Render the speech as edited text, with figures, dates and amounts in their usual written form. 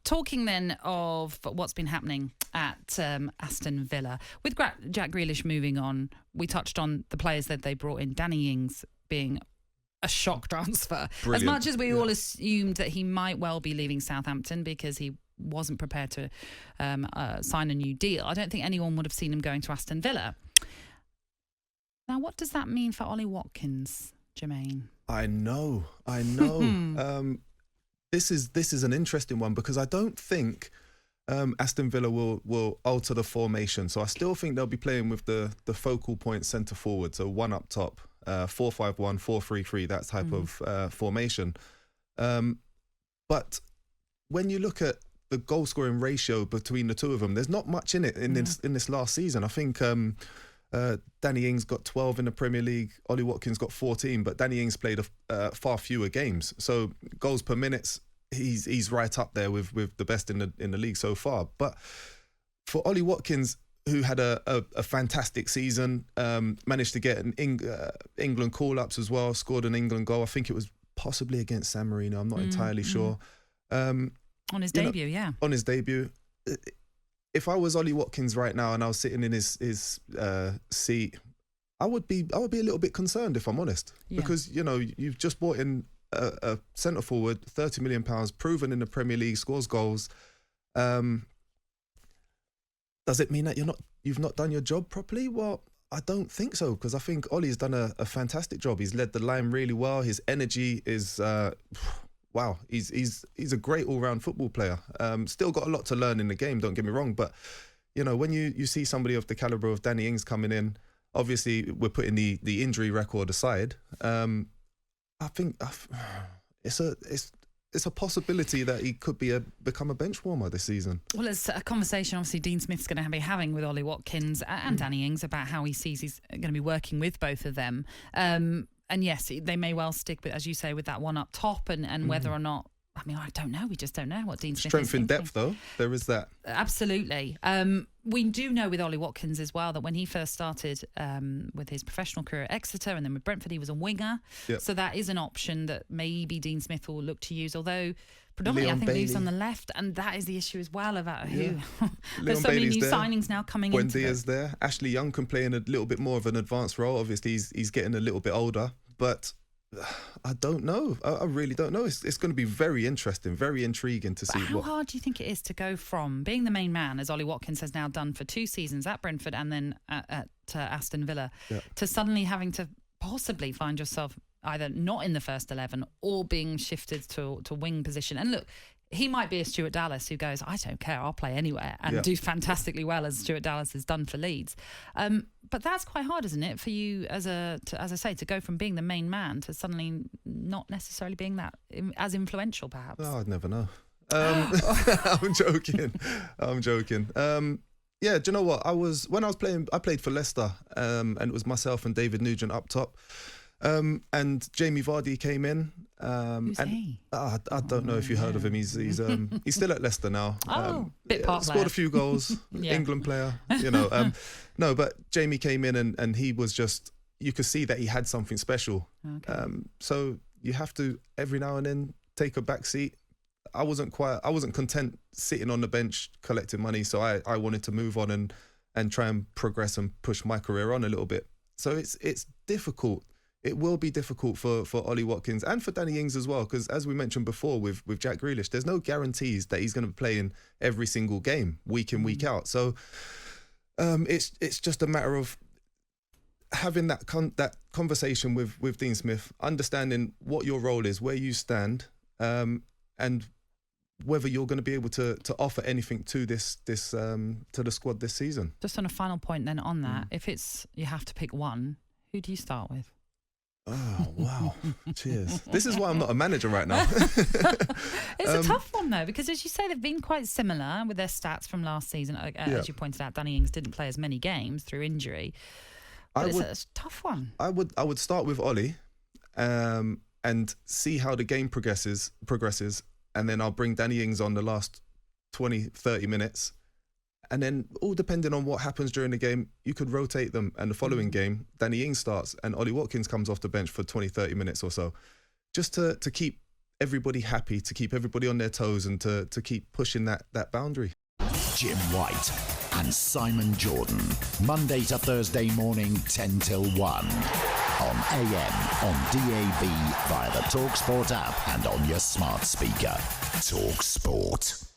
Talking then of what's been happening at Aston Villa. With Jack Grealish moving on, we touched on the players that they brought in. Danny Ings being a shock transfer. Brilliant. As much as we all assumed that he might well be leaving Southampton because he wasn't prepared to sign a new deal, I don't think anyone would have seen him going to Aston Villa. Now, what does that mean for Ollie Watkins, Jermaine? I know. This is an interesting one because I don't think Aston Villa will alter the formation. So I still think they'll be playing with the focal point centre forward, so one up top, 4-5-1, 4-3-3, that type of formation. But when you look at the goal scoring ratio between the two of them, there's not much in it in this last season. I think Danny Ings got 12 in the Premier League, Ollie Watkins got 14, but Danny Ings played far fewer games. So goals per minute, he's right up there with the best in the league so far. But for Ollie Watkins, who had a fantastic season, managed to get an England call-ups as well, scored an England goal. I think it was possibly against San Marino, I'm not entirely sure. On his debut, On his debut. If I was Ollie Watkins right now and I was sitting in his seat, I would be a little bit concerned, if I'm honest, because you've just brought in a centre forward, £30 million, proven in the Premier League, scores goals. Does it mean that you've not done your job properly? Well, I don't think so, because I think Ollie's done a fantastic job. He's led the line really well. His energy is wow. He's a great all-round football player. Still got a lot to learn in the game, don't get me wrong, but when you see somebody of the calibre of Danny Ings coming in, obviously we're putting the injury record aside. I think it's a possibility that he could become a bench warmer this season. Well, it's a conversation obviously Dean Smith's going to be having with Ollie Watkins and Danny Ings about how he sees he's going to be working with both of them. And yes, they may well stick, but as you say, with that one up top and whether or not, I mean, I don't know. We just don't know what Dean Smith is thinking. Strength in depth, though. There is that. Absolutely. We do know with Ollie Watkins as well that when he first started with his professional career at Exeter and then with Brentford, he was a winger. Yep. So that is an option that maybe Dean Smith will look to use, although predominantly I think he's on the left, and that is the issue as well about who. There's so many new signings now coming in. Buendia's there. Ashley Young can play in a little bit more of an advanced role. Obviously, he's getting a little bit older, but I don't know. I really don't know. It's going to be very interesting, very intriguing to see. How hard do you think it is to go from being the main man, as Ollie Watkins has now done for 2 seasons at Brentford and then at Aston Villa, to suddenly having to possibly find yourself either not in the first 11 or being shifted to wing position? And look, he might be a Stuart Dallas who goes, I don't care, I'll play anywhere, and do fantastically well, as Stuart Dallas has done for Leeds. But that's quite hard, isn't it, for you as I say, to go from being the main man to suddenly not necessarily being that as influential, perhaps? Oh, I'd never know. I'm joking. Yeah, do you know what? When I was playing, I played for Leicester, and it was myself and David Nugent up top. And Jamie Vardy came in. Who's he? I don't know if you heard of him. He's still at Leicester now. Bit part scored a few goals. England player. No, but Jamie came in and he was just. You could see that he had something special. Okay. So you have to every now and then take a back seat. I wasn't content sitting on the bench collecting money, so I wanted to move on and try and progress and push my career on a little bit. So it's difficult. It will be difficult for Ollie Watkins and for Danny Ings as well, because as we mentioned before with Jack Grealish, there's no guarantees that he's going to play in every single game, week in, week out. So it's just a matter of having that conversation with Dean Smith, understanding what your role is, where you stand, and whether you're going to be able to offer anything to this to the squad this season. Just on a final point then on that, if you have to pick one, who do you start with? Oh, wow. Cheers. This is why I'm not a manager right now. It's a tough one, though, because as you say, they've been quite similar with their stats from last season. As you pointed out, Danny Ings didn't play as many games through injury. But it's a tough one. I would start with Ollie and see how the game progresses, and then I'll bring Danny Ings on the last 20, 30 minutes. And then, all depending on what happens during the game, you could rotate them. And the following game, Danny Ings starts and Ollie Watkins comes off the bench for 20, 30 minutes or so. Just to keep everybody happy, to keep everybody on their toes, and to keep pushing that boundary. Jim White and Simon Jordan, Monday to Thursday morning, 10 till 1. On AM, on DAB, via the talkSPORT app and on your smart speaker. talkSPORT.